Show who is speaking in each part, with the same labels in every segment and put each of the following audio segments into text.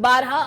Speaker 1: 12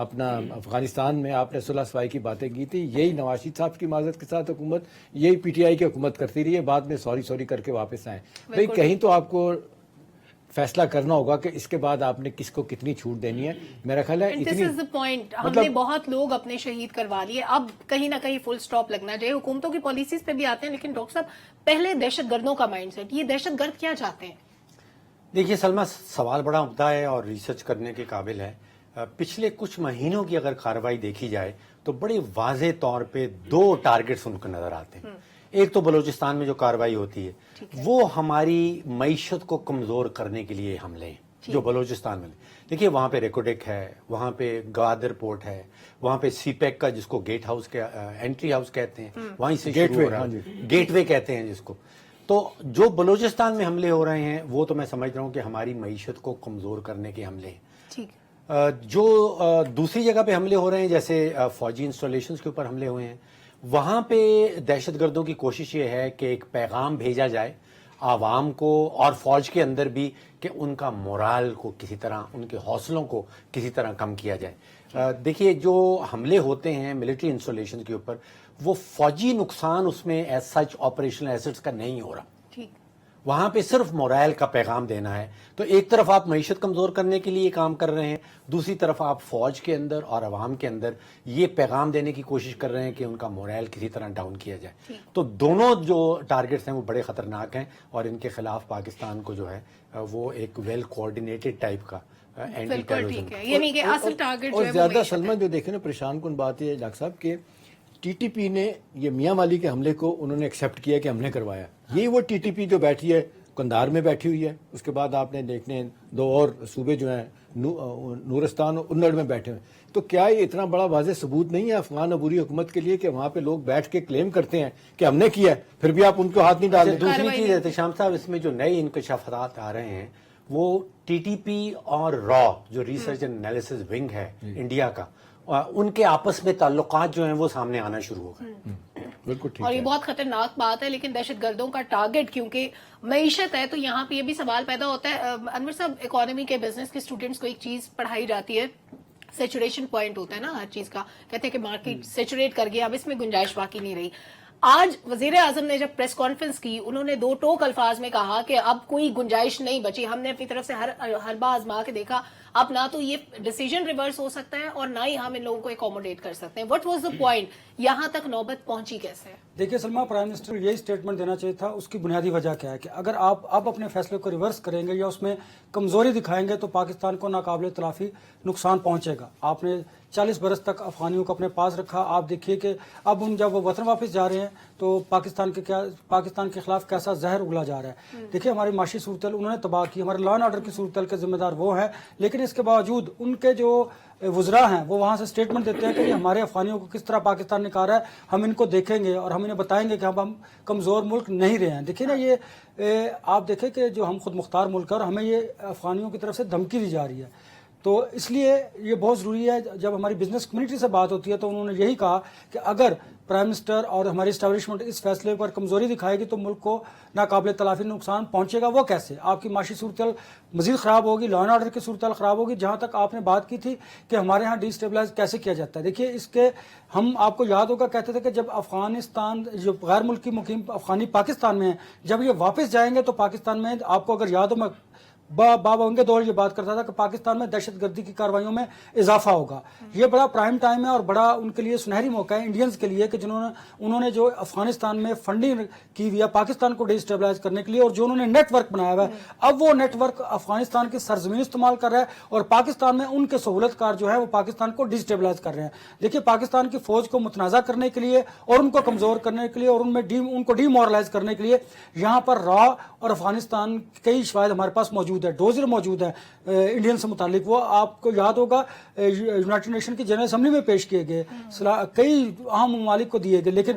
Speaker 2: اپنا افغانستان میں آپ نے صلح صفائی کی باتیں کی تھی, یہی نواز شریف صاحب کی معذرت کے ساتھ حکومت, یہی پی ٹی آئی کی حکومت کرتی رہی ہے, بعد میں سوری کر کے واپس آئے. بھائی کہیں تو آپ کو فیصلہ کرنا ہوگا کہ اس کے بعد آپ نے کس کو کتنی چھوٹ دینی ہے. میرا خیال ہے
Speaker 1: دس از دا پوائنٹ, ہم نے بہت لوگ اپنے شہید کروا لیے, اب کہیں نہ کہیں فل سٹاپ لگنا چاہیے. حکومتوں کی پالیسیز پہ بھی آتے ہیں, لیکن ڈاکٹر صاحب پہلے دہشت گردوں کا مائنڈ سیٹ, یہ دہشت گرد کیا چاہتے ہیں؟
Speaker 3: دیکھیے سلمہ, سوال بڑا عمدہ ہے اور ریسرچ کرنے کے قابل ہے. پچھلے کچھ مہینوں کی اگر کارروائی دیکھی جائے تو بڑے واضح طور پہ 2 ٹارگٹس ان کو نظر آتے ہیں. ایک تو بلوچستان میں جو کارروائی ہوتی ہے وہ ہماری معیشت کو کمزور کرنے کے لیے حملے ہیں جو بلوچستان میں. دیکھیے وہاں پہ ریکوڈک ہے, وہاں پہ گوادر پورٹ ہے, وہاں پہ سی پیک کا جس کو گیٹ ہاؤس کے انٹری ہاؤس کہتے ہیں, وہیں سے شروع ہو رہا ہے, گیٹ وے کہتے ہیں جس کو. تو جو بلوچستان میں حملے ہو رہے ہیں وہ تو میں سمجھ رہا ہوں کہ ہماری معیشت کو کمزور کرنے کے حملے ہیں. جو دوسری جگہ پہ حملے ہو رہے ہیں جیسے فوجی انسٹالیشنز کے اوپر حملے ہوئے ہیں, وہاں پہ دہشت گردوں کی کوشش یہ ہے کہ ایک پیغام بھیجا جائے عوام کو اور فوج کے اندر بھی کہ ان کا مورال کو کسی طرح, ان کے حوصلوں کو کسی طرح کم کیا جائے. دیکھیے جو حملے ہوتے ہیں ملٹری انسٹالیشن کے اوپر, وہ فوجی نقصان اس میں ایز سچ آپریشنل ایسٹس کا نہیں ہو رہا, وہاں پہ صرف مورائل کا پیغام دینا ہے. تو ایک طرف آپ معیشت کمزور کرنے کے لیے کام کر رہے ہیں, دوسری طرف آپ فوج کے اندر اور عوام کے اندر یہ پیغام دینے کی کوشش کر رہے ہیں کہ ان کا مورائل کسی طرح ڈاؤن کیا جائے. تو دونوں جو ٹارگٹس ہیں وہ بڑے خطرناک ہیں اور ان کے خلاف پاکستان کو جو ہے وہ ایک ویل کوآرڈینیٹڈ ٹائپ کا اینٹی ٹیررزم.
Speaker 2: اور زیادہ سلمان جو دیکھیں نا پریشان کن بات یہ ہے ڈاکٹر صاحب کہ ٹی ٹی پی نے یہ میاں والی کے حملے کو انہوں نے ایکسیپٹ کیا کہ ہم نے کروایا. یہی وہ ٹی ٹی پی جو بیٹھی ہے کندھار میں بیٹھی ہوئی ہے, اس کے بعد آپ نے دیکھنے 2 اور صوبے جو ہیں نورستان اور انڑ میں بیٹھے ہوئے. تو کیا یہ اتنا بڑا واضح ثبوت نہیں ہے افغان عبوری حکومت کے لیے کہ وہاں پہ لوگ بیٹھ کے کلیم کرتے ہیں کہ ہم نے کیا ہے, پھر بھی آپ ان کو ہاتھ نہیں ڈالتے؟
Speaker 3: دوسری چیز احتشام صاحب, اس میں جو نئے انکشافات آ رہے ہیں وہ ٹی ٹی پی اور را جو ریسرچ اینڈ انالیسس ونگ ہے انڈیا کا, ان کے آپس میں تعلقات جو ہیں وہ سامنے آنا شروع ہو گئے.
Speaker 1: اور یہ بہت خطرناک بات ہے, لیکن دہشت گردوں کا ٹارگٹ کیونکہ معیشت ہے تو یہاں پہ یہ بھی سوال پیدا ہوتا ہے. انور صاحب, اکانومی کے بزنس کے اسٹوڈنٹس کو ایک چیز پڑھائی جاتی ہے, سیچوریشن پوائنٹ ہوتا ہے نا ہر چیز کا, کہتے ہیں کہ مارکیٹ سیچوریٹ کر گیا, اب اس میں گنجائش باقی نہیں رہی. آج وزیر اعظم نے جب پریس کانفرنس کی, انہوں نے 2 ٹوک الفاظ میں کہا کہ اب کوئی گنجائش نہیں بچی, ہم نے اپنی طرف سے ہر بار آزما کے دیکھا, اب نہ تو یہ ڈیسیجن ریورس ہو سکتا ہے اور نہ ہی ہم ان لوگوں کو اکوموڈیٹ کر سکتے ہیں. وٹ واز دا پوائنٹ, یہاں تک نوبت پہنچی کیسے؟
Speaker 4: دیکھیے سلمہ, پرائم منسٹر یہی اسٹیٹمنٹ دینا چاہیے تھا. اس کی بنیادی وجہ کیا ہے کہ اگر آپ اب اپنے فیصلے کو ریورس کریں گے یا اس میں کمزوری دکھائیں گے تو پاکستان کو ناقابل تلافی نقصان پہنچے گا. آپ نے 40 برس تک افغانیوں کو اپنے پاس رکھا, آپ دیکھیے کہ اب جب وہ وطن واپس جا رہے ہیں تو پاکستان کے خلاف کیسا زہر اگلا جا رہا ہے. دیکھیے ہماری معاشی صورتحال انہوں نے تباہ کی, ہمارے لا اینڈ آرڈر کی صورتحال کے ذمہ دار وہ ہیں, لیکن اس کے باوجود ان کے جو وزراء ہیں وہ وہاں سے اسٹیٹمنٹ دیتے ہیں کہ یہ ہمارے افغانیوں کو کس طرح پاکستان نکال رہا ہے, ہم ان کو دیکھیں گے اور ہم انہیں بتائیں گے کہ ہم کمزور ملک نہیں رہے ہیں. دیکھیے نا, یہ آپ دیکھیں کہ جو ہم خود مختار ملک ہے اور ہمیں یہ افغانیوں کی طرف سے دھمکی دی جا رہی ہے. تو اس لیے یہ بہت ضروری ہے, جب ہماری بزنس کمیونٹی سے بات ہوتی ہے تو انہوں نے یہی کہا کہ اگر پرائم منسٹر اور ہماری اسٹیبلشمنٹ اس فیصلے پر کمزوری دکھائے گی تو ملک کو ناقابل تلافی نقصان پہنچے گا. وہ کیسے؟ آپ کی معاشی صورتحال مزید خراب ہوگی, لا اینڈ آرڈر کی صورتحال خراب ہوگی. جہاں تک آپ نے بات کی تھی کہ ہمارے ہاں ڈی اسٹیبلائز کیسے کیا جاتا ہے, دیکھیے اس کے ہم آپ کو یاد ہوگا کہتے تھے کہ جب افغانستان جو غیر ملکی مقیم افغانی پاکستان میں ہیں, جب یہ واپس جائیں گے تو پاکستان میں, آپ کو اگر یاد ہو, میں بابا ان کے دور یہ بات کرتا تھا کہ پاکستان میں دہشت گردی کی کارروائیوں میں اضافہ ہوگا. یہ بڑا پرائم ٹائم ہے اور بڑا ان کے لیے سنہری موقع ہے انڈینز کے لیے کہ انہوں نے جو افغانستان میں فنڈنگ کی ہوئی ہے پاکستان کو ڈی اسٹیبلائز کرنے کے لیے, اور جو انہوں نے نیٹ ورک بنایا ہوا ہے, اب وہ نیٹ ورک افغانستان کی سرزمین استعمال کر رہا ہے اور پاکستان میں ان کے سہولت کار جو ہے وہ پاکستان کو ڈی اسٹیبلائز کر رہے ہیں. دیکھیے پاکستان کی فوج کو متنازع کرنے کے لیے اور ان کو کمزور کرنے کے لیے اور ان کو ڈی مورلائز کرنے کے لیے یہاں پر را اور افغانستان کئی شواہد ہمارے پاس موجود ہے, ڈوزر موجود ہے انڈین سے متعلق. وہ آپ کو یاد ہوگا یونائٹڈ نیشن کی جنرل اسمبلی میں پیش کیے گئے, کئی اہم ممالک کو دیے گئے, لیکن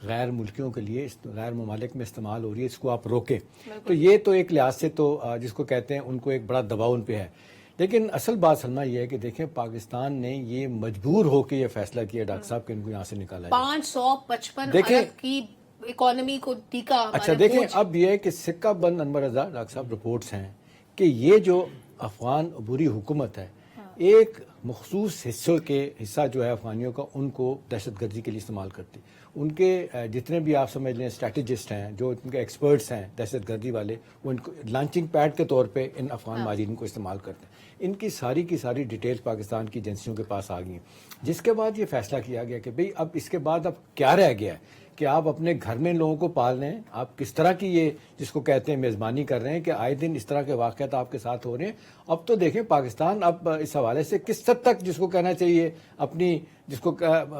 Speaker 2: غیر ملکیوں کے لیے غیر ممالک میں استعمال ہو رہی ہے، اس کو آپ روکیں. تو یہ تو ایک لحاظ سے تو جس کو کہتے ہیں ان کو ایک بڑا دباؤ ان پہ ہے. لیکن اصل بات سلمہ یہ ہے کہ دیکھیں پاکستان نے یہ مجبور ہو کے یہ فیصلہ کیا ڈاکٹر صاحب کہ ان کو یہاں سے نکالا جائے.
Speaker 1: 555
Speaker 2: دیکھیں-
Speaker 1: ارب کی اکانومی کو ٹیکا.
Speaker 2: اچھا دیکھیں اب یہ ہے کہ سکہ بند انور رضا ڈاکٹر صاحب رپورٹس ہیں کہ یہ جو افغان عبوری حکومت ہے ایک مخصوص حصہ جو ہے افغانیوں کا ان کو دہشت گردی کے لیے استعمال کرتی. ان کے جتنے بھی آپ سمجھ لیں اسٹریٹجسٹ ہیں جو ان کے ایکسپرٹس ہیں دہشت گردی والے وہ ان کو لانچنگ پیڈ کے طور پہ ان افغان مہاجرین کو استعمال کرتے ہیں. ان کی ساری ڈیٹیلز پاکستان کی ایجنسیوں کے پاس آ گئی ہیں، جس کے بعد یہ فیصلہ کیا گیا کہ بھئی اب اس کے بعد اب کیا رہ گیا ہے کہ آپ اپنے گھر میں لوگوں کو پال رہے ہیں. آپ کس طرح کی یہ جس کو کہتے ہیں میزبانی کر رہے ہیں کہ آئے دن اس طرح کے واقعات آپ کے ساتھ ہو رہے ہیں. اب تو دیکھیں پاکستان اب اس حوالے سے کس حد تک جس کو کہنا چاہیے اپنی جس کو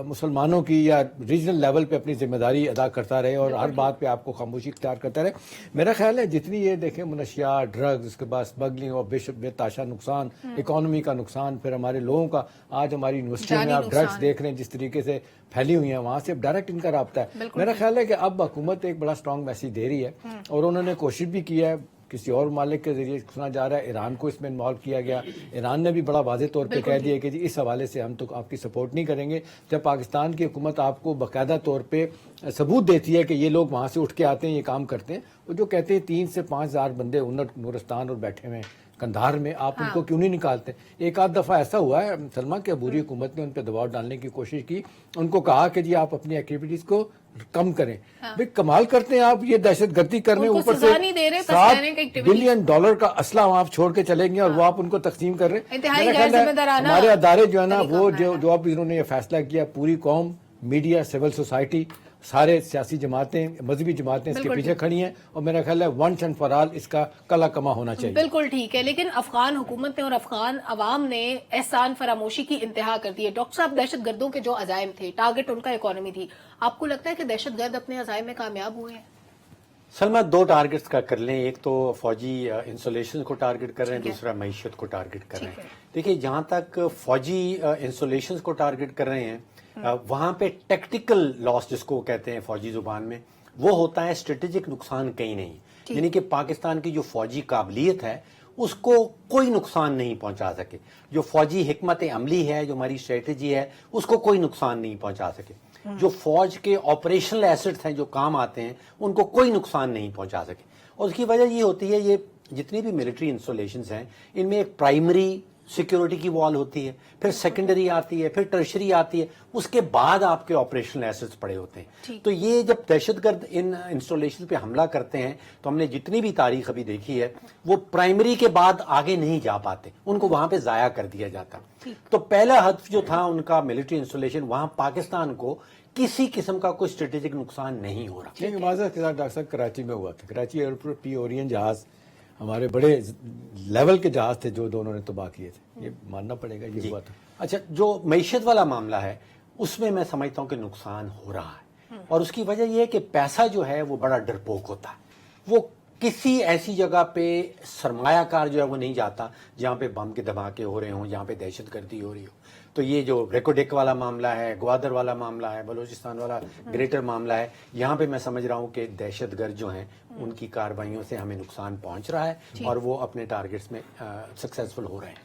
Speaker 2: مسلمانوں کی یا ریجنل لیول پہ اپنی ذمہ داری ادا کرتا رہے اور ہر بات پہ آپ کو خاموشی اختیار کرتا رہے. میرا خیال ہے جتنی یہ دیکھیں منشیات ڈرگز اس کے بعد اسمگلنگ اور بے تاشا نقصان اکانومی کا نقصان پھر ہمارے لوگوں کا آج ہماری یونیورسٹیوں میں آپ ڈرگز دیکھ رہے ہیں جس طریقے سے پھیلی ہوئی ہیں وہاں سے ڈائریکٹ ان کا رابطہ ہے. میرا خیال ہے کہ اب حکومت ایک بڑا اسٹرانگ میسیج دے رہی ہے اور انہوں نے کوشش بھی کی ہے. کسی اور ممالک کے ذریعے سنا جا رہا ہے ایران کو اس میں انوالو کیا گیا. ایران نے بھی بڑا واضح طور پہ کہہ دیا کہ جی اس حوالے سے ہم تو آپ کی سپورٹ نہیں کریں گے جب پاکستان کی حکومت آپ کو باقاعدہ طور پہ ثبوت دیتی ہے کہ یہ لوگ وہاں سے اٹھ کے آتے ہیں یہ کام کرتے ہیں. وہ جو کہتے ہیں 3 سے 5 ہزار بندے نورستان اور بیٹھے ہوئے کندھار میں آپ ان کو کیوں نہیں نکالتے. ایک آدھ دفعہ ایسا ہوا ہے سلمہ کہ عبوری حکومت نے ان پہ دباؤ ڈالنے کی کوشش کی. ان کو کہا کہ جی آپ اپنی ایکٹیویٹیز کو کم کریں. بھئی کمال کرتے ہیں آپ یہ دہشت گردی کرنے اوپر سے $7 بلین کا اسلحہ آپ چھوڑ کے چلیں گے اور وہ آپ ان کو تقسیم کر رہے ہیں. ہمارے ادارے جو ہے نا وہ جو اب انہوں نے یہ فیصلہ کیا پوری قوم میڈیا سول سوسائٹی سارے سیاسی جماعتیں مذہبی جماعتیں اس کے پیچھے کھڑی ہیں اور میرا خیال ہے ونس اینڈ فار آل اس کا کلا کما ہونا چاہیے.
Speaker 1: بالکل ٹھیک ہے لیکن افغان حکومت نے اور افغان عوام نے احسان فراموشی کی انتہا کر دی ہے. ڈاکٹر صاحب دہشت گردوں کے جو عزائم تھے ٹارگٹ ان کا اکانومی تھی، آپ کو لگتا ہے کہ دہشت گرد اپنے عزائم میں کامیاب ہوئے ہیں؟
Speaker 3: سلمہ 2 ٹارگٹس کا کر لیں. ایک تو فوجی انسولیشن کو ٹارگٹ کر رہے ہیں، دوسرا معیشت کو ٹارگٹ کر رہے ہیں. دیکھیے جہاں تک فوجی انسولیشن کو ٹارگٹ کر رہے ہیں وہاں پہ ٹیکٹیکل لاس جس کو کہتے ہیں فوجی زبان میں وہ ہوتا ہے اسٹریٹجک نقصان کہیں نہیں. یعنی کہ پاکستان کی جو فوجی قابلیت ہے اس کو کوئی نقصان نہیں پہنچا سکے. جو فوجی حکمت عملی ہے جو ہماری اسٹریٹجی ہے اس کو کوئی نقصان نہیں پہنچا سکے. جو فوج کے آپریشنل ایسٹس ہیں جو کام آتے ہیں ان کو کوئی نقصان نہیں پہنچا سکے. اور اس کی وجہ یہ ہوتی ہے یہ جتنی بھی ملٹری انسٹالیشنز ہیں ان میں ایک پرائمری سیکیورٹی کی وال ہوتی ہے، پھر سیکنڈری آتی ہے، پھر ٹرشری آتی ہے، اس کے بعد آپ کے آپریشنل ایسٹس پڑے ہوتے ہیں. تو یہ جب دہشت گرد ان انسٹالیشن پہ حملہ کرتے ہیں تو ہم نے جتنی بھی تاریخ ابھی دیکھی ہے وہ پرائمری کے بعد آگے نہیں جا پاتے، ان کو وہاں پہ ضائع کر دیا جاتا. تو پہلا ہدف جو تھا ان کا ملٹری انسٹالیشن وہاں پاکستان کو کسی قسم کا کوئی اسٹریٹجک نقصان نہیں ہو رہا.
Speaker 2: معذرت کے ساتھ ڈاکٹر صاحب کراچی میں ہوا تھا. کراچی ایئرپورٹ پی اورین جہاز ہمارے بڑے لیول کے جہاز تھے جو دونوں نے تباہ کیے تھے. یہ ماننا پڑے گا یہ ہوا تھا.
Speaker 3: اچھا جو معیشت والا معاملہ ہے اس میں سمجھتا ہوں کہ نقصان ہو رہا ہے اور اس کی وجہ یہ ہے کہ پیسہ جو ہے وہ بڑا ڈرپوک ہوتا ہے. وہ کسی ایسی جگہ پہ سرمایہ کار جو ہے وہ نہیں جاتا جہاں پہ بم کے دھماکے ہو رہے ہوں، جہاں پہ دہشت گردی ہو رہی ہو. تو یہ جو ریکوڈیک والا معاملہ ہے، گوادر والا معاملہ ہے، بلوچستان والا گریٹر معاملہ ہے، یہاں پہ میں سمجھ رہا ہوں کہ دہشت گرد جو ہیں ان کی کارروائیوں سے ہمیں نقصان پہنچ رہا ہے اور وہ اپنے ٹارگٹس میں سکسیسفل ہو رہے ہیں.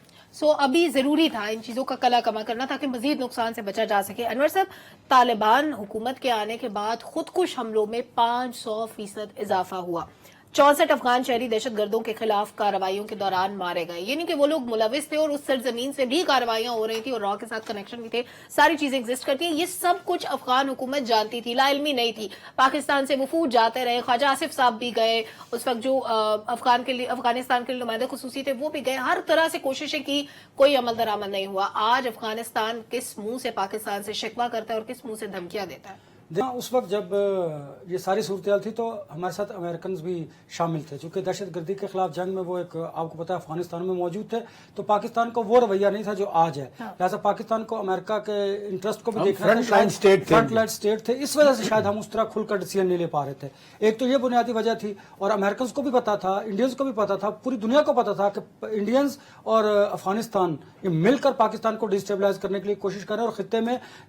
Speaker 1: ابھی ضروری تھا ان چیزوں کا کلا کما کرنا تاکہ مزید نقصان سے بچا جا سکے. انور صاحب طالبان حکومت کے آنے کے بعد خودکش حملوں میں 500% اضافہ ہوا. 64 افغان شہری دہشت گردوں کے خلاف کارروائیوں کے دوران مارے گئے. یعنی کہ وہ لوگ ملوث تھے اور اس سرزمین سے بھی کارروائیاں ہو رہی تھی اور را کے ساتھ کنیکشن بھی تھے، ساری چیزیں ایگزسٹ کرتی ہیں. یہ سب کچھ افغان حکومت جانتی تھی، لا علمی نہیں تھی. پاکستان سے وفود جاتے رہے، خواجہ آصف صاحب بھی گئے، اس وقت جو افغانستان کے نمائندے خصوصی تھے وہ بھی گئے، ہر طرح سے کوششیں کی، کوئی عمل درآمد نہیں ہوا. آج افغانستان کس منہ سے پاکستان سے شکوہ کرتا ہے اور کس منہ سے دھمکیاں دیتا ہے؟
Speaker 4: اس وقت جب یہ ساری صورتحال تھی تو ہمارے ساتھ امریکنز بھی شامل تھے، چونکہ دہشت گردی کے خلاف جنگ میں وہ ایک آپ کو پتا ہے افغانستان میں موجود تھے. تو پاکستان کو وہ رویہ نہیں تھا جو آج ہے. لہٰذا پاکستان کو امریکہ کے انٹرسٹ کو بھی دیکھنا تھا. فرنٹ لائن اسٹیٹ تھے، اس وجہ سے شاید ہم اس طرح کھل کر ڈیسیژن نہیں لے پا رہے تھے. ایک تو یہ بنیادی وجہ تھی اور امریکنز کو بھی پتا تھا، انڈینز کو بھی پتا تھا، پوری دنیا کو پتا تھا کہ انڈینز اور افغانستان یہ مل کر پاکستان کو ڈسٹیبلائز کرنے کے لیے کوشش کر رہے ہیں اور خطے میں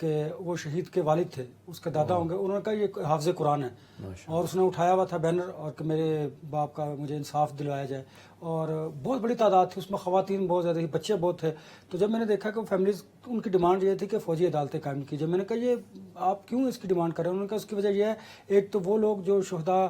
Speaker 4: کہ وہ شہید کے والد تھے, اس کے دادا ہوں گے, انہوں نے کہا یہ حافظ قرآن ہے, اور اس نے اٹھایا ہوا تھا بینر اور کہ میرے باپ کا مجھے انصاف دلوایا جائے, اور بہت بڑی تعداد تھی اس میں, خواتین بہت زیادہ تھی, بچے بہت تھے. تو جب میں نے دیکھا کہ فیملیز ان کی ڈیمانڈ یہ تھی کہ فوجی عدالتیں قائم کی, جب میں نے کہا یہ آپ کیوں اس کی ڈیمانڈ کر رہے ہیں, انہوں نے کہا اس کی وجہ یہ ہے, ایک تو وہ لوگ جو شہداء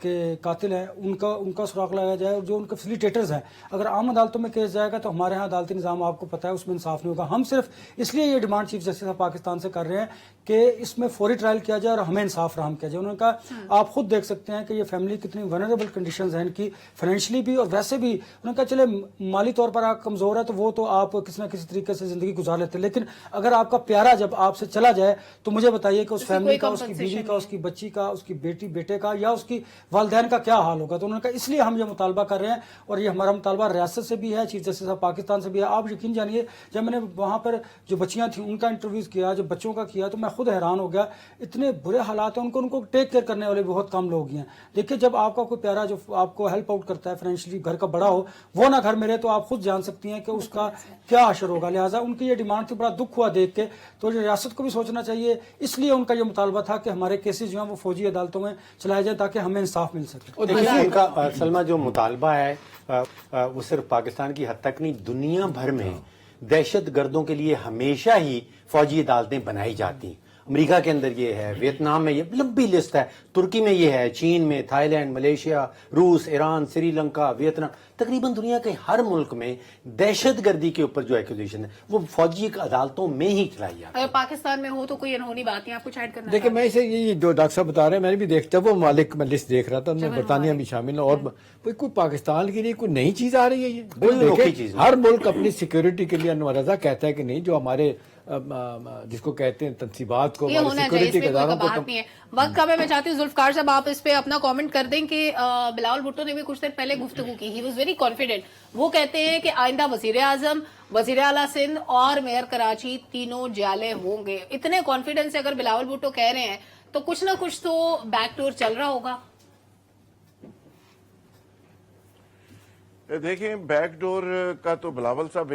Speaker 4: کے قاتل ہیں ان کا سراغ لگایا جائے, اور جو ان کے فیسیلیٹیٹرز ہیں, اگر عام عدالتوں میں کیس جائے گا تو ہمارے ہاں عدالتی نظام آپ کو پتہ ہے اس میں انصاف نہیں ہوگا. ہم صرف اس لیے یہ demand chief justice of Pakistan سے کر رہے ہیں کہ اس میں فوری ٹرائل کیا جائے اور ہمیں انصاف فراہم کیا جائے. انہوں نے کہا آپ خود دیکھ سکتے ہیں کہ یہ فیملی کتنی ونریبل کنڈیشنز ہیں ان کی, فائنینشلی بھی اور ویسے بھی. انہوں نے کہا چلے مالی طور پر آپ کمزور ہے تو وہ تو آپ کسی نہ کسی طریقے سے زندگی گزار لیتے ہیں, لیکن اگر آپ کا پیارا جب آپ سے چلا جائے تو مجھے بتائیے کہ اس فیملی کا, اس کی بیوی کا, اس کی بچی کا, اس کی بیٹی بیٹے کا یا اس کی والدین کا کیا حال ہوگا. تو انہوں نے کہا اس لیے ہم یہ مطالبہ کر رہے ہیں, اور یہ ہمارا مطالبہ ریاست سے بھی ہے, چیف جسٹس آف پاکستان سے بھی ہے. آپ یقین جانیے جب میں نے وہاں پر جو بچیاں تھیں ان کا انٹرویوز کیا, جو بچوں کا کیا, تو میں خود حیران ہو گیا, اتنے برے حالات ہیں, ان کو ٹیک کیئر کرنے والے بہت کم لوگ ہیں. دیکھیے جب آپ کا کوئی پیارا جو آپ کو ہیلپ آؤٹ کرتا ہے فائنینشلی, گھر کا بڑا ہو, وہ نہ گھر ملے تو آپ خود جان سکتی ہیں کہ اس کا کیا اثر ہوگا. لہٰذا ان کی یہ ڈیمانڈ تھی, بڑا دکھ ہوا دیکھ کے. تو ریاست کو بھی سوچنا چاہیے, اس لیے ان کا یہ مطالبہ تھا کہ ہمارے کیسز جو ہیں وہ فوجی عدالتوں میں چلائے جائیں تاکہ ہمیں انصاف مل سکے.
Speaker 3: دیکھیے ان کا سلمہ جو مطالبہ ہے وہ صرف پاکستان کی حد تک نہیں, دنیا بھر میں دہشت گردوں کے لیے ہمیشہ ہی فوجی عدالتیں بنائی جاتی ہیں. امریکہ کے اندر یہ ہے, ویتنام میں یہ لمبی لسٹ ہے, ترکی میں یہ ہے, چین میں, تھائی لینڈ, ملیشیا, روس, ایران, سری لنکا, ویتنام, تقریباً دنیا کے ہر ملک میں دہشت گردی کے اوپر جو ایکوزیشن ہے وہ فوجی عدالتوں میں ہی چلائی جاتی ہے.
Speaker 1: اگر پاکستان میں ہو تو کوئی انہونی بات نہیں, آپ کچھ ایڈ کرنا
Speaker 2: دیکھیں میں اسے یہ جو ڈاکٹر صاحب بتا رہے ہیں, میں نے بھی دیکھتا وہ ممالک میں لسٹ دیکھ رہا تھا, ان میں برطانیہ بھی شامل ہے, اور کوئی پاکستان کے لیے کوئی نئی چیز آ رہی ہے. یہ
Speaker 3: انوکھی چیز
Speaker 2: ہر ملک اپنی سیکورٹی کے لیے انور رضا کہتا ہے کہ نہیں, جو ہمارے جس کو کہتے ہیں تنصیبات کو, سیکورٹی کے اداروں کو.
Speaker 1: بات نہیں ہے, وقت کم ہے. میں چاہتی ہوں ذوالفقار صاحب آپ اس پہ اپنا کامنٹ کر دیں کہ بلاول بھٹو نے بھی کچھ دیر پہلے گفتگو کی, ہی واز ویری کانفیڈنٹ. وہ کہتے ہیں کہ آئندہ وزیر اعظم, وزیر اعلیٰ سندھ اور میئر کراچی تینوں جالے ہوں گے. اتنے کانفیڈنس سے اگر بلاول بھٹو کہہ رہے ہیں تو کچھ نہ کچھ تو بیک ڈور چل رہا ہوگا.
Speaker 5: دیکھیں بیک ڈور کا تو بلاول صاحب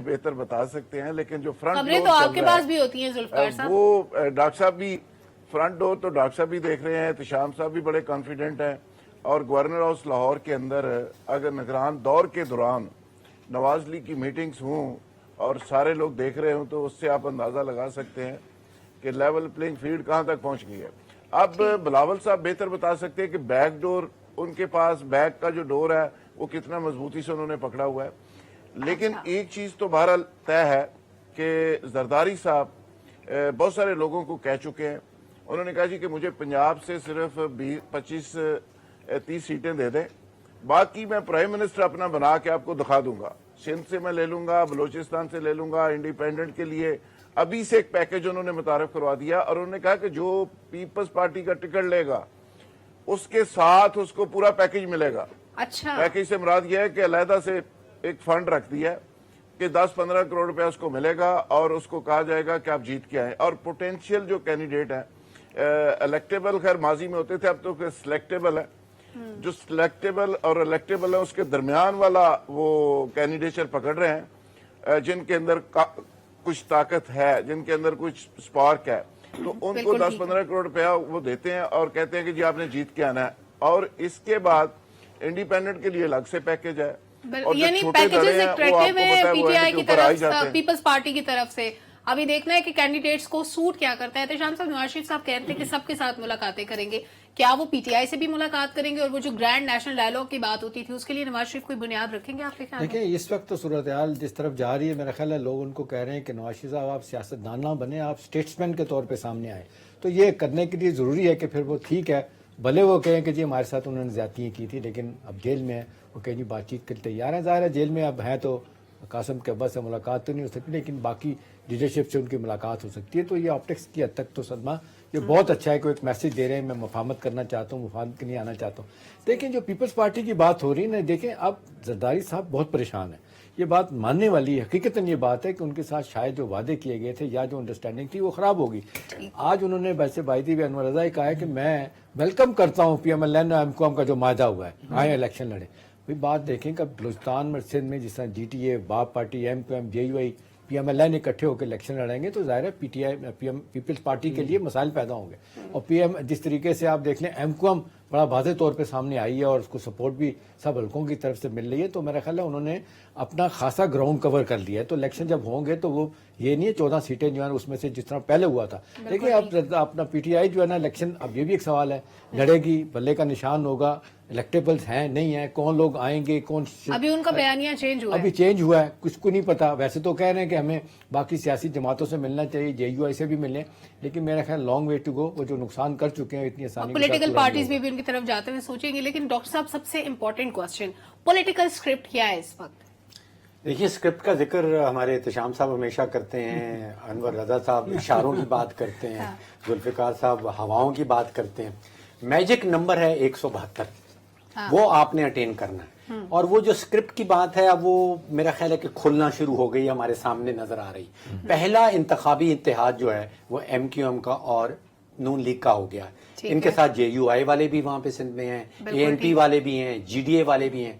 Speaker 5: بہتر بتا سکتے ہیں, لیکن جو فرنٹ
Speaker 1: خبریں
Speaker 5: ڈور
Speaker 1: تو آپ کے پاس بھی ہوتی ہیں ذوالفقار صاحب.
Speaker 5: وہ ڈاکٹر صاحب بھی فرنٹ ڈور تو ڈاکٹر صاحب بھی دیکھ رہے ہیں, احتشام صاحب بھی بڑے کانفیڈنٹ ہیں, اور گورنر ہاؤس لاہور کے اندر اگر نگران دور کے دوران نواز لیگ کی میٹنگز ہوں اور سارے لوگ دیکھ رہے ہوں تو اس سے آپ اندازہ لگا سکتے ہیں کہ لیول پلینگ فیلڈ کہاں تک پہنچ گئی ہے. اب بلاول صاحب بہتر بتا سکتے ہیں کہ بیک ڈور ان کے پاس, بیک کا جو ڈور ہے وہ کتنا مضبوطی سے انہوں نے پکڑا ہوا ہے. لیکن ایک چیز تو بہرحال طے ہے کہ زرداری صاحب بہت سارے لوگوں کو کہہ چکے ہیں, انہوں نے کہا جی کہ مجھے پنجاب سے صرف 25-30 سیٹیں دے دیں, باقی میں پرائم منسٹر اپنا بنا کے آپ کو دکھا دوں گا, سندھ سے میں لے لوں گا, بلوچستان سے لے لوں گا, انڈیپینڈنٹ کے لیے ابھی سے ایک پیکج انہوں نے متعارف کروا دیا, اور انہوں نے کہا کہ جو پیپلز پارٹی کا ٹکٹ لے گا اس کے ساتھ اس کو پورا پیکج ملے گا.
Speaker 1: اچھا,
Speaker 5: پیکج سے مراد یہ ہے کہ علیحدہ سے ایک فنڈ رکھ دیا ہے کہ 10-15 کروڑ روپے اس کو ملے گا, اور اس کو کہا جائے گا کہ آپ جیت کے آئیں. اور پوٹینشیل جو کینڈیڈیٹ ہیں الیکٹیبل, خیر ماضی میں ہوتے تھے, اب تو سلیکٹیبل ہے, جو سلیکٹیبل اور الیکٹیبل ہے اس کے درمیان والا وہ کینڈیڈیچر پکڑ رہے ہیں, جن کے اندر کچھ طاقت ہے, جن کے اندر کچھ سپارک ہے, تو ان کو 10-15 کروڑ روپیہ وہ دیتے ہیں اور کہتے ہیں کہ جی آپ نے جیت کے آنا ہے. اور اس کے بعد انڈیپینڈنٹ کے لیے الگ سے پیکج ہے, اور جو
Speaker 1: یعنی
Speaker 5: چھوٹے دڑے ہیں وہ آپ کو پتہ ہے وہ اینڈ کے اوپر آئی جاتے ہیں.
Speaker 1: پیپلز پارٹی کی طرف سے ابھی دیکھنا ہے کہ کینڈیڈیٹس کو سوٹ کیا کرتا ہے. احتشام صاحب, نواز شریف صاحب کہتے ہیں کہ سب کے ساتھ ملاقاتیں کریں گے, کیا وہ پی ٹی آئی سے بھی ملاقات کریں گے, اور وہ جو گرینڈ نیشنل ڈائلاگ کی بات ہوتی تھی اس کے لیے نواز شریف کوئی بنیاد رکھیں گے آپ کے خیال میں؟
Speaker 2: دیکھیں اس وقت تو صورتحال جس طرف جا رہی ہے, میرا خیال ہے لوگ ان کو کہہ رہے ہیں کہ نواز شریف صاحب آپ سیاستدان نہ بنے, آپ اسٹیٹسمین کے طور پہ سامنے آئے. تو یہ کرنے کے لیے ضروری ہے کہ پھر وہ ٹھیک ہے, بھلے وہ کہیں کہ جی ہمارے ساتھ انہوں نے زیادتیاں کی تھی, لیکن اب جیل میں ہے, وہ کہیں جی بات چیت کے لیے تیار ہیں. ظاہر ہے جیل میں اب ہیں تو قاسم کے ابا سے ملاقات تو نہیں ہو سکتی, لیکن باقی لیڈرشپ سے ان کی ملاقات ہو سکتی ہے. تو یہ آپٹکس کی حد تک تو صدمہ یہ بہت اچھا ہے کہ ایک میسج دے رہے ہیں, میں مفاہمت کرنا چاہتا ہوں, مفاہمت کے لیے آنا چاہتا ہوں. دیکھیں جو پیپلز پارٹی کی بات ہو رہی ہے نا, دیکھیں اب زرداری صاحب بہت پریشان ہیں, یہ بات ماننے والی ہے. حقیقتاً یہ بات ہے کہ ان کے ساتھ شاید جو وعدے کیے گئے تھے یا جو انڈرسٹینڈنگ تھی وہ خراب ہوگی. آج انہوں نے ویسے بائیدی بھی انور رضا کہا ہے کہ میں ویلکم کرتا ہوں P M L N M قوم کا جو معاہدہ ہوا ہے, آئے الیکشن لڑے. بھائی بات دیکھیں کہ بلوچستان میں, سندھ میں جس طرح جی ٹی اے, باب party, M Q M, J U I, P M L I نے اکٹھے ہو کے الیکشن لڑیں گے تو ظاہر ہے P T I peoples party کے لیے مسائل پیدا ہوں گے. اور پی ایم جس طریقے سے آپ دیکھ لیں ایم کو ایم بڑا واضح طور پہ سامنے آئی ہے اور اس کو سپورٹ بھی سب حلقوں کی طرف سے مل رہی ہے, تو میرا خیال ہے انہوں نے اپنا خاصا گراؤنڈ کور کر لیا ہے. تو الیکشن جب ہوں گے تو وہ یہ نہیں ہے 14 سیٹیں جو ہیں اس میں سے جس طرح پہلے ہوا تھا. دیکھیں اب اپنا پی ٹی آئی جو ہے نا الیکشن اب یہ بھی ایک سوال ہے, لڑے گی, بلے کا نشان ہوگا, الیکٹیبلز ہیں نہیں ہیں, کون لوگ آئیں گے, کون
Speaker 1: ابھی ان کا بیانیہ چینج ہوا ہے,
Speaker 2: ابھی چینج ہوا ہے, کچھ کو نہیں پتا. ویسے تو کہہ رہے ہیں کہ ہمیں باقی سیاسی جماعتوں سے ملنا چاہیے, جے یو آئی سے بھی ملیں, لیکن میرا خیال لانگ وے ٹو گو. وہ جو نقصان کر چکے ہیں اتنی آسانی
Speaker 1: پولیٹیکل پارٹیز بھی ان کی طرف جاتے ہوئے سوچیں گے. لیکن ڈاکٹر صاحب سب سے امپورٹنٹ کوسچن, پولیٹیکل اسکرپٹ کیا ہے اس وقت؟
Speaker 3: دیکھیے اسکرپٹ کا ذکر ہمارے احتشام صاحب ہمیشہ کرتے ہیں, انور رضا صاحب اشاروں کی بات کرتے ہیں, ذوالفقار صاحب ہواؤں کی بات کرتے ہیں. میجک نمبر ہے 172, وہ آپ نے اٹین کرنا ہے. اور وہ جو اسکرپٹ کی بات ہے اب وہ میرا خیال ہے کہ کھلنا شروع ہو گئی, ہمارے سامنے نظر آ رہی. پہلا انتخابی اتحاد جو ہے وہ ایم کیو ایم کا اور نون لیگ کا ہو گیا. ان کے ساتھ جے یو آئی والے بھی وہاں پہ سندھ میں ہیں, اے این پی والے بھی ہیں, جی ڈی اے والے بھی ہیں.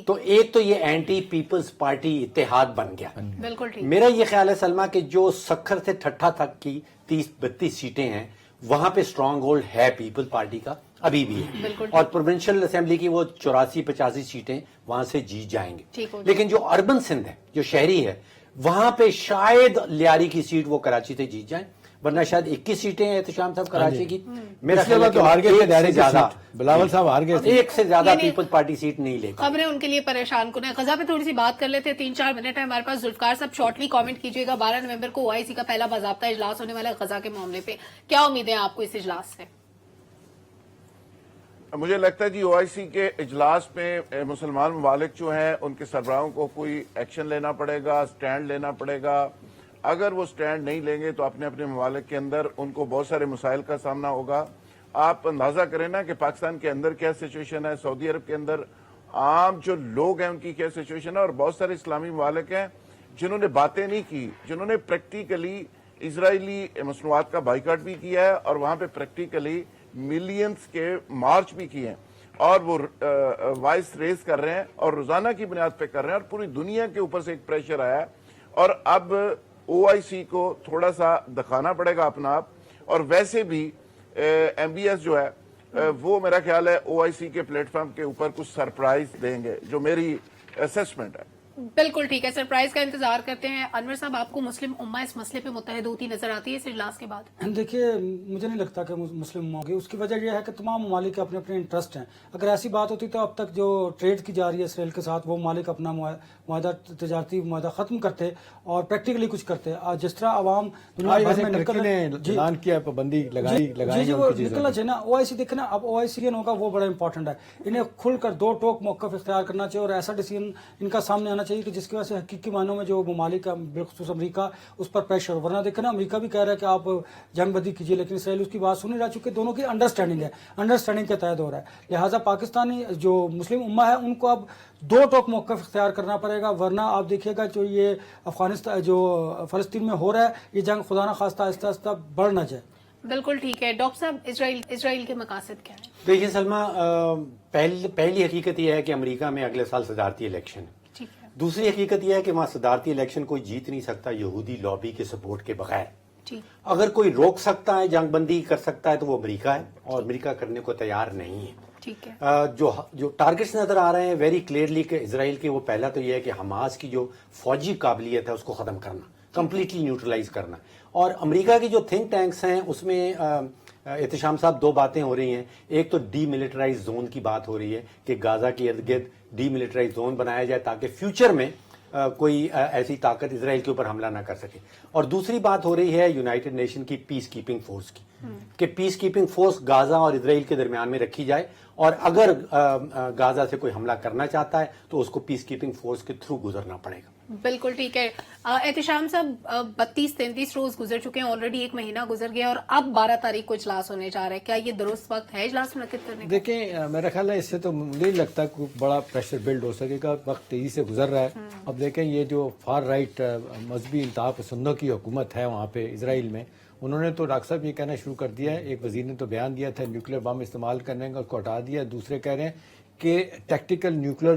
Speaker 3: تو ایک تو یہ اینٹی پیپلز پارٹی اتحاد بن گیا.
Speaker 1: بالکل ٹھیک.
Speaker 3: میرا یہ خیال ہے سلما کہ جو سکھر سے ٹھٹھا تک کی 30-32 سیٹیں ہیں وہاں پہ اسٹرانگ ہولڈ ہے پیپل پارٹی کا ابھی بھی ہے, اور پروونشل اسمبلی کی وہ 84-85 سیٹیں وہاں سے جیت جائیں گے. لیکن جو اربن سندھ ہے, جو شہری ہے, وہاں پہ شاید لیاری کی سیٹ وہ کراچی سے جیت جائیں, ورنہ شاید 21 سیٹیں ہیں احتشام صاحب کراچی کی. میرا خیال ہے کہ
Speaker 2: ہار گئے تھے
Speaker 3: زیادہ,
Speaker 2: بلاول صاحب ہار گئے تھے,
Speaker 3: ایک سے زیادہ پیپل پارٹی سیٹ نہیں لے گا.
Speaker 1: خبریں ان کے لیے پریشان کن ہے. غزہ پہ تھوڑی سی بات کر لیتے ہیں, 3-4 منٹ ہے ہمارے پاس. ذوالفقار صاحب شارٹلی کامنٹ کیجیے گا, 12 نومبر کو او آئی سی کا پہلا باضابطہ اجلاس ہونے والا ہے غزہ کے معاملے پہ, کیا امیدیں آپ کو اس اجلاس سے؟
Speaker 5: مجھے لگتا ہے جی او آئی سی کے اجلاس میں مسلمان ممالک جو ہیں ان کے سربراہوں کو کوئی ایکشن لینا پڑے گا, سٹینڈ لینا پڑے گا. اگر وہ سٹینڈ نہیں لیں گے تو اپنے اپنے ممالک کے اندر ان کو بہت سارے مسائل کا سامنا ہوگا. آپ اندازہ کریں نا کہ پاکستان کے اندر کیا سچویشن ہے, سعودی عرب کے اندر عام جو لوگ ہیں ان کی کیا سچویشن ہے, اور بہت سارے اسلامی ممالک ہیں جنہوں نے باتیں نہیں کی, جنہوں نے پریکٹیکلی اسرائیلی مصنوعات کا بائیکاٹ بھی کیا ہے اور وہاں پہ پریکٹیکلی ملینز کے مارچ بھی کیے ہیں, اور وہ وائس ریز کر رہے ہیں اور روزانہ کی بنیاد پہ کر رہے ہیں, اور پوری دنیا کے اوپر سے ایک پریشر آیا ہے. اور اب او آئی سی کو تھوڑا سا دکھانا پڑے گا اپنا آپ. اور ویسے بھی ایم بی ایس جو ہے وہ میرا خیال ہے او آئی سی کے پلیٹ فارم کے اوپر کچھ سرپرائز دیں گے, جو میری اسیسمنٹ ہے.
Speaker 1: بالکل ٹھیک ہے, سرپرائز کا انتظار کرتے ہیں. انور صاحب, آپ کو مسلم امہ اس مسئلے پہ متحد ہوتی نظر آتی ہے اس اجلاس کے بعد؟
Speaker 4: دیکھیے مجھے نہیں لگتا کہ مسلم ہوگی. اس کی وجہ یہ ہے کہ تمام ممالک کے اپنے اپنے انٹرسٹ ہیں. اگر ایسی بات ہوتی تو اب تک جو ٹریڈ کی جا رہی ہے اسرائیل کے ساتھ, وہ ممالک اپنا معاہدہ, تجارتی معاہدہ ختم کرتے اور پریکٹیکلی کچھ کرتے. جس طرح عوام دنیا بھر میں
Speaker 2: اعلان کیا ہے پابندی لگائی
Speaker 4: جی وہ نکلنا چاہیے نا. او آئی سی دیکھنا, اب او آئی سی ہوگا وہ بڑا امپورٹنٹ ہے. انہیں کھل کر دو ٹوک موقف اختیار کرنا چاہیے اور ایسا ڈیسیژن ان کا سامنے آنا چاہیے کہ جس کی وجہ سے حقیقی معنوں میں جو ممالک کا بالخصوص امریکہ اس پر پریشر ہو. ورنہ دیکھیں نا, امریکہ بھی کہہ رہا ہے کہ آپ جنگ بدی کیجیے, لیکن اسرائیل اس کی بات سن نہیں رہا, چونکہ دونوں کی انڈرسٹینڈنگ کے تحت ہو رہا ہے. لہٰذا پاکستانی جو مسلم امہ ہے ان کو اب دو ٹوک موقف اختیار کرنا پڑے گا, ورنہ آپ دیکھیے گا جو یہ افغانستان جو فلسطین میں ہو رہا ہے, یہ جنگ خدا نہ خواستہ آہستہ آہستہ بڑھ نہ جائے.
Speaker 1: بالکل ٹھیک ہے. ڈاکٹر صاحب, اسرائیل کے مقاصد کیا ہیں؟
Speaker 3: دیکھیے سلما, پہلی حقیقت یہ ہے کہ امریکہ میں اگلے سال صدارتی الیکشن ہے. دوسری حقیقت یہ ہے کہ وہاں صدارتی الیکشن کوئی جیت نہیں سکتا یہودی لابی کے سپورٹ کے بغیر. اگر کوئی روک سکتا ہے, جنگ بندی کر سکتا ہے, تو وہ امریکہ ہے, اور امریکہ کرنے کو تیار نہیں ہے.
Speaker 1: ٹھیک ہے.
Speaker 3: جو ٹارگٹس نظر آ رہے ہیں ویری کلیئرلی کہ اسرائیل کے, وہ پہلا تو یہ ہے کہ حماس کی جو فوجی قابلیت ہے اس کو ختم کرنا, کمپلیٹلی نیوٹرلائز کرنا. اور امریکہ کی جو تھنک ٹینکس ہیں اس میں احتشام صاحب دو باتیں ہو رہی ہیں. ایک تو ڈی ملٹرائز زون کی بات ہو رہی ہے کہ غازہ کے ارد گرد ڈی ملٹرائز زون بنایا جائے تاکہ فیوچر میں کوئی ایسی طاقت اسرائیل کے اوپر حملہ نہ کر سکے. اور دوسری بات ہو رہی ہے یونائٹڈ نیشن کی پیس کیپنگ فورس کی, کہ پیس کیپنگ فورس غازہ اور اسرائیل کے درمیان میں رکھی جائے, اور اگر غازہ سے کوئی حملہ کرنا چاہتا ہے تو اس کو پیس کیپنگ فورس کے تھرو گزرنا پڑے گا.
Speaker 1: بالکل ٹھیک ہے. احتشام صاحب, 32-33 روز گزر چکے ہیں, آلریڈی ایک مہینہ گزر گیا, اور اب 12 تاریخ کو اجلاس ہونے جا رہا ہے. کیا یہ درست وقت ہے اجلاس منعقد کرنے کا؟
Speaker 2: دیکھیں میرا خیال ہے اس سے تو مجھے نہیں لگتا کہ بڑا پریشر بلڈ ہو سکے گا. وقت تیزی سے گزر رہا ہے. اب دیکھیں یہ جو فار رائٹ مذہبی انتہا پسندوں کی حکومت ہے وہاں پہ اسرائیل میں, انہوں نے تو ڈاکٹر صاحب یہ کہنا شروع کر دیا ہے. ایک وزیر نے تو بیان دیا تھا نیوکلیر بم استعمال کرنے کا, اس کو ہٹا دیا. دوسرے کہہ رہے ہیں کہ ٹیکٹیکل نیوکلیر